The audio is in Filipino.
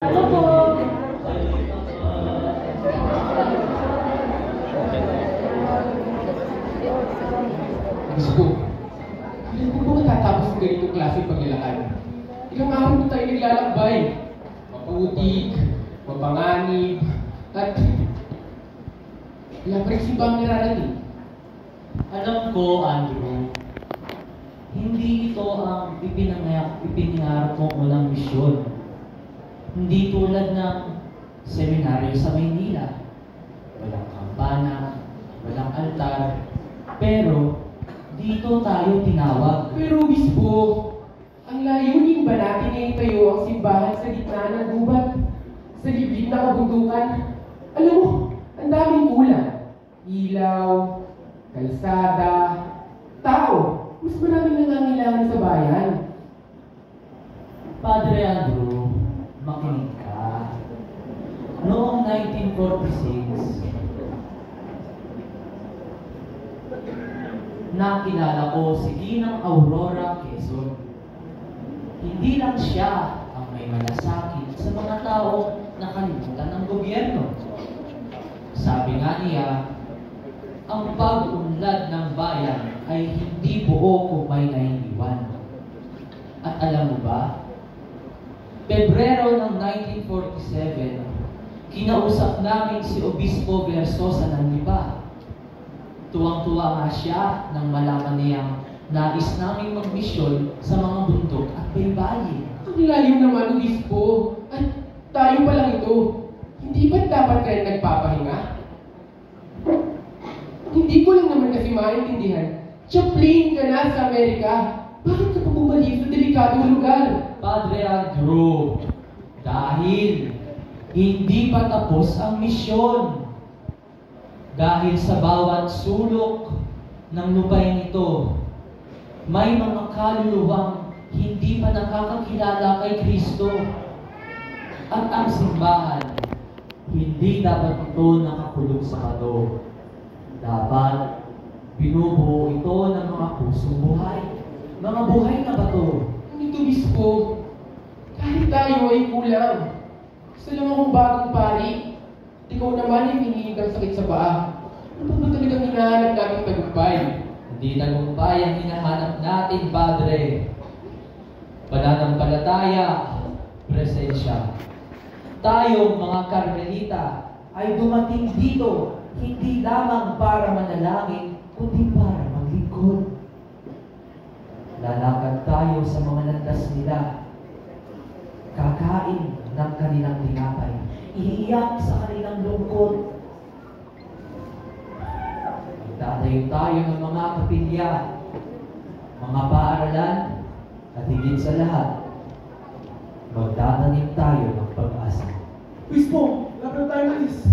Ano po? Gusto ko, hindi ko ba matatapos ng ganitong klase paglalakad? Ilang araw na tayo naglalakbay. Maputik, mapanganib, at wala pa rin si Bang nirarating. Alam ko, Andrew, hindi ito ang ipinangarap mong unang misyon. Hindi tulad ng seminaryo sa Maynila. Walang kampana, walang altar, pero dito tayo tinawag. Pero Obispo, ang layunin ba natin ay itayo ang simbahan sa gitna ng gubat, sa liblib na kabundukan? Alam mo, ang daming kulang. Ilaw, kalsada, tao. Mas maraming nangangailangan sa bayan. Padre Andrew, makinig ka. Noong 1946, nakilala ko si Ginang Aurora Quezon. Hindi lang siya ang may malasakit sa mga tao na kalimutan ng gobyerno. Sabi nga niya, ang pag-unlad ng bayan ay hindi buo kung may naiiwan. At alam mo ba, Pebrero ng 1947, kinausap namin si Obispo Versosa ng Lipa. Tuwang-tuwa nga siya nang malaman niyang nais naming magmisyon sa mga bundok at baybayin. Ang layo naman, Obispo. At tayo pa lang ito. Hindi ba't dapat kayo nagpapahinga? Hindi ko lang naman kasi maintindihan. Chaplain ka na sa Amerika. Bakit ka pa bumalik sa delikadong lugar? Padre Andrew, dahil hindi pa tapos ang misyon. Dahil sa bawat sulok ng lupain ito, may mga kaluluwang hindi pa nakakakilala kay Kristo. At ang simbahan, hindi dapat ito nakakulong sa kado. Dapat binubuo ito ng mga pusong buhay. Mga buhay na bato. Ngunit Obispo, kahit tayo ay kulang. Gusto lang akong bagong pari. Ikaw naman ay hinihilig ang sakit sa paa. Ano ba talagang hinahanap natin tagumpay? Hindi tagumpay ang hinahanap natin, Padre. Pananampalataya, presensya. Tayong mga Carmelita ay dumating dito hindi lamang para manalangin, kundi para maglingkod. Lalakad tayo sa mga landas nila. Kakain ng kanilang tinapay. Iiyak sa kanilang lungkot. Magtatayo tayo ng mga kapilya, mga paaralan, at higit sa lahat, magtatanim tayo ng pag-asa. Obispo, lapit tayo alis.